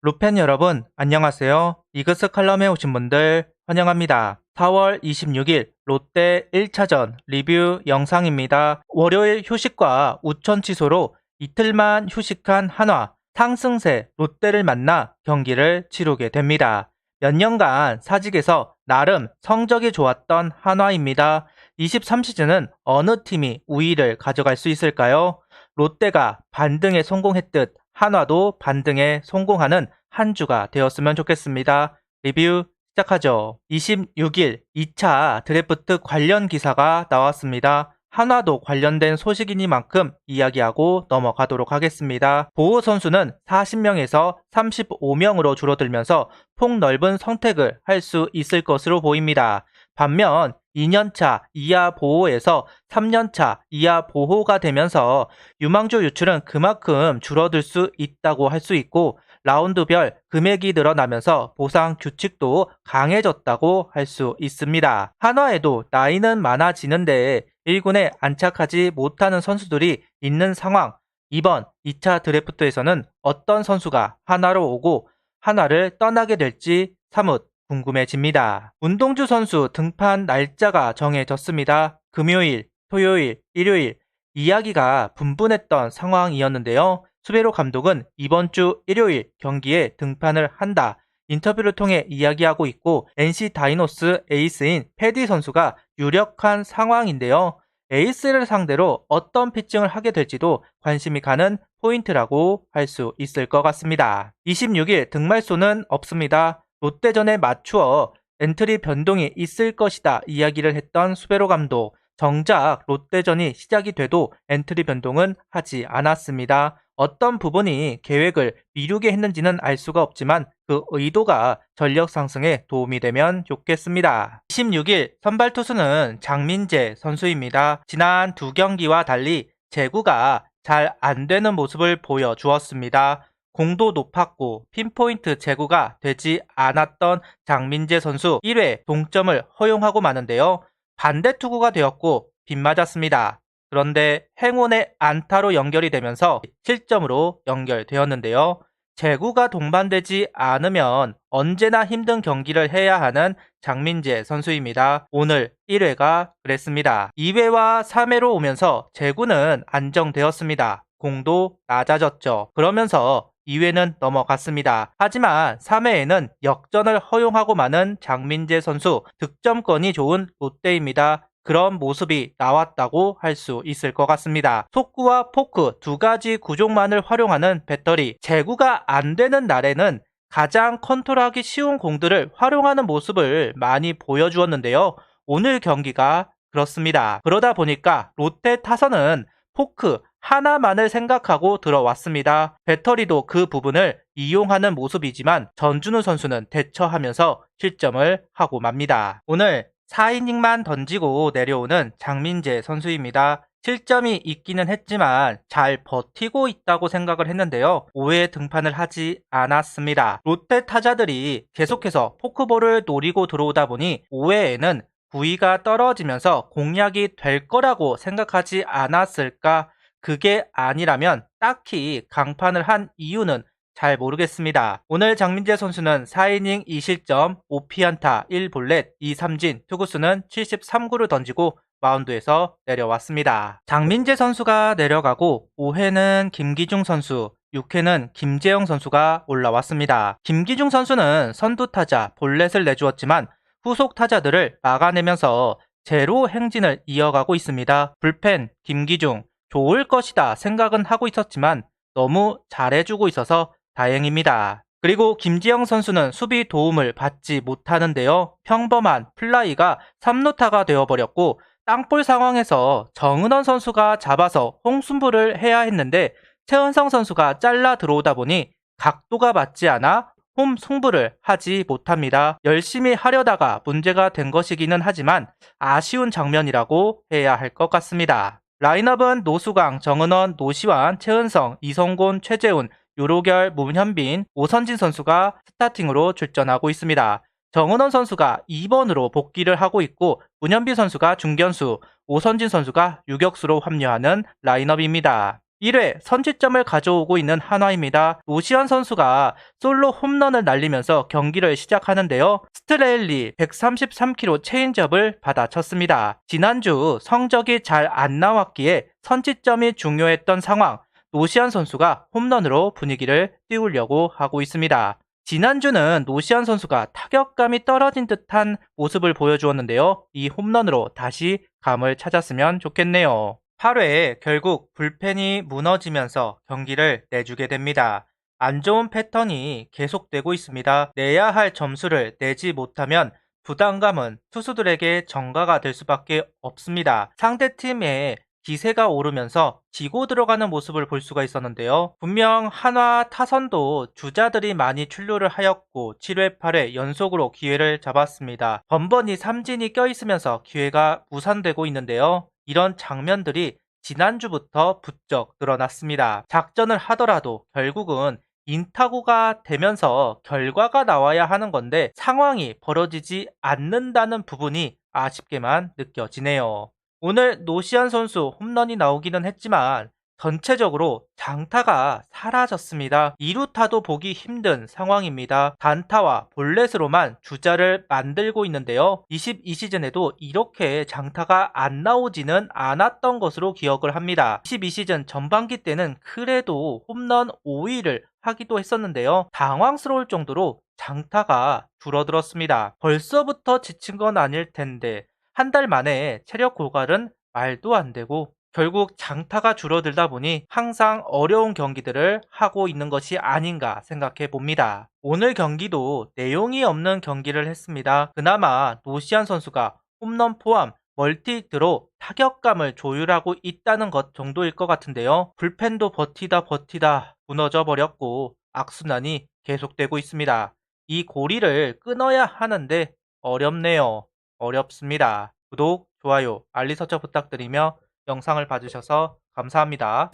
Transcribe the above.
루펜 여러분, 안녕하세요. 이그스 칼럼에 오신 분들 환영합니다. 4월 26일 롯데 1차전 리뷰 영상입니다. 월요일 휴식과 우천 취소로 이틀만 휴식한 한화, 상승세 롯데를 만나 경기를 치르게 됩니다. 몇 년간 사직에서 나름 성적이 좋았던 한화입니다. 23시즌은 어느 팀이 우위를 가져갈 수 있을까요? 롯데가 반등에 성공했듯 한화도 반등에 성공하는 한 주가 되었으면 좋겠습니다. 리뷰 시작하죠. 26일 2차 드래프트 관련 기사가 나왔습니다. 한화도 관련된 소식이니만큼 이야기하고 넘어가도록 하겠습니다. 보호 선수는 40명에서 35명으로 줄어들면서 폭넓은 선택을 할 수 있을 것으로 보입니다. 반면 2년차 이하 보호에서 3년차 이하 보호가 되면서 유망주 유출은 그만큼 줄어들 수 있다고 할 수 있고, 라운드별 금액이 늘어나면서 보상 규칙도 강해졌다고 할 수 있습니다. 한화에도 나이는 많아지는데 1군에 안착하지 못하는 선수들이 있는 상황. 이번 2차 드래프트에서는 어떤 선수가 한화로 오고 한화를 떠나게 될지 사뭇 궁금해집니다. 문동주 선수 등판 날짜가 정해졌습니다. 금요일, 토요일, 일요일 이야기가 분분했던 상황이었는데요. 수베로 감독은 이번 주 일요일 경기에 등판을 한다. 인터뷰를 통해 이야기하고 있고, NC 다이노스 에이스인 패디 선수가 유력한 상황인데요. 에이스를 상대로 어떤 피칭을 하게 될지도 관심이 가는 포인트라고 할 수 있을 것 같습니다. 26일 등말소는 없습니다. 롯데전에 맞추어 엔트리 변동이 있을 것이다 이야기를 했던 수베로 감독. 정작 롯데전이 시작이 돼도 엔트리 변동은 하지 않았습니다. 어떤 부분이 계획을 미루게 했는지는 알 수가 없지만 그 의도가 전력 상승에 도움이 되면 좋겠습니다. 26일 선발 투수는 장민재 선수입니다. 지난 두 경기와 달리 제구가 잘 안 되는 모습을 보여주었습니다. 공도 높았고 핀포인트 제구가 되지 않았던 장민재 선수 1회 동점을 허용하고 마는데요. 반대 투구가 되었고 빗맞았습니다. 그런데 행운의 안타로 연결이 되면서 실점으로 연결되었는데요. 제구가 동반되지 않으면 언제나 힘든 경기를 해야 하는 장민재 선수입니다. 오늘 1회가 그랬습니다. 2회와 3회로 오면서 제구는 안정되었습니다. 공도 낮아졌죠. 그러면서 2회는 넘어갔습니다. 하지만 3회에는 역전을 허용하고 마는 장민재 선수, 득점권이 좋은 롯데입니다. 그런 모습이 나왔다고 할 수 있을 것 같습니다. 속구와 포크 두 가지 구종만을 활용하는 배터리, 제구가 안 되는 날에는 가장 컨트롤하기 쉬운 공들을 활용하는 모습을 많이 보여주었는데요. 오늘 경기가 그렇습니다. 그러다 보니까 롯데 타선은 포크 하나만을 생각하고 들어왔습니다. 배터리도 그 부분을 이용하는 모습이지만 전준우 선수는 대처하면서 실점을 하고 맙니다. 오늘 4이닝만 던지고 내려오는 장민재 선수입니다. 실점이 있기는 했지만 잘 버티고 있다고 생각을 했는데요. 5회 등판을 하지 않았습니다. 롯데 타자들이 계속해서 포크볼을 노리고 들어오다 보니 5회에는 구위가 떨어지면서 공략이 될 거라고 생각하지 않았을까? 그게 아니라면 딱히 강판을 한 이유는 잘 모르겠습니다. 오늘 장민재 선수는 4이닝 2실점, 5피안타, 1볼넷, 2삼진, 투구수는 73구를 던지고 마운드에서 내려왔습니다. 장민재 선수가 내려가고 5회는 김기중 선수, 6회는 김재영 선수가 올라왔습니다. 김기중 선수는 선두타자 볼넷을 내주었지만 후속 타자들을 막아내면서 제로 행진을 이어가고 있습니다. 불펜 김기중 좋을 것이다 생각은 하고 있었지만 너무 잘해주고 있어서 다행입니다. 그리고 김지영 선수는 수비 도움을 받지 못하는데요. 평범한 플라이가 3루타가 되어버렸고 땅볼 상황에서 정은원 선수가 잡아서 홍순부를 해야 했는데 최은성 선수가 잘라 들어오다 보니 각도가 맞지 않아 홈 승부를 하지 못합니다. 열심히 하려다가 문제가 된 것이기는 하지만 아쉬운 장면이라고 해야 할 것 같습니다. 라인업은 노수강, 정은원, 노시환, 최은성, 이성곤, 최재훈, 유로결, 문현빈, 오선진 선수가 스타팅으로 출전하고 있습니다. 정은원 선수가 2번으로 복귀를 하고 있고 문현빈 선수가 중견수, 오선진 선수가 유격수로 합류하는 라인업입니다. 1회 선취점을 가져오고 있는 한화입니다. 노시환 선수가 솔로 홈런을 날리면서 경기를 시작하는데요. 스트레일리 133km 체인지업을 받아쳤습니다. 지난주 성적이 잘 안 나왔기에 선취점이 중요했던 상황, 노시환 선수가 홈런으로 분위기를 띄우려고 하고 있습니다. 지난주는 노시환 선수가 타격감이 떨어진 듯한 모습을 보여주었는데요. 이 홈런으로 다시 감을 찾았으면 좋겠네요. 8회에 결국 불펜이 무너지면서 경기를 내주게 됩니다. 안 좋은 패턴이 계속되고 있습니다. 내야 할 점수를 내지 못하면 부담감은 투수들에게 전가가 될 수밖에 없습니다. 상대팀의 기세가 오르면서 지고 들어가는 모습을 볼 수가 있었는데요. 분명 한화 타선도 주자들이 많이 출루를 하였고 7회 8회 연속으로 기회를 잡았습니다. 번번이 삼진이 껴있으면서 기회가 무산되고 있는데요. 이런 장면들이 지난주부터 부쩍 늘어났습니다. 작전을 하더라도 결국은 인타구가 되면서 결과가 나와야 하는 건데 상황이 벌어지지 않는다는 부분이 아쉽게만 느껴지네요. 오늘 노시안 선수 홈런이 나오기는 했지만 전체적으로 장타가 사라졌습니다. 2루타도 보기 힘든 상황입니다. 단타와 볼넷으로만 주자를 만들고 있는데요. 22시즌에도 이렇게 장타가 안 나오지는 않았던 것으로 기억을 합니다. 22시즌 전반기 때는 그래도 홈런 5위를 하기도 했었는데요. 당황스러울 정도로 장타가 줄어들었습니다. 벌써부터 지친 건 아닐 텐데 한 달 만에 체력 고갈은 말도 안 되고 결국 장타가 줄어들다 보니 항상 어려운 경기들을 하고 있는 것이 아닌가 생각해 봅니다. 오늘 경기도 내용이 없는 경기를 했습니다. 그나마 노시안 선수가 홈런 포함 멀티히트로 타격감을 조율하고 있다는 것 정도일 것 같은데요. 불펜도 버티다 무너져 버렸고 악순환이 계속되고 있습니다. 이 고리를 끊어야 하는데 어렵네요. 어렵습니다. 구독, 좋아요, 알림 설정 부탁드리며 영상을 봐주셔서 감사합니다.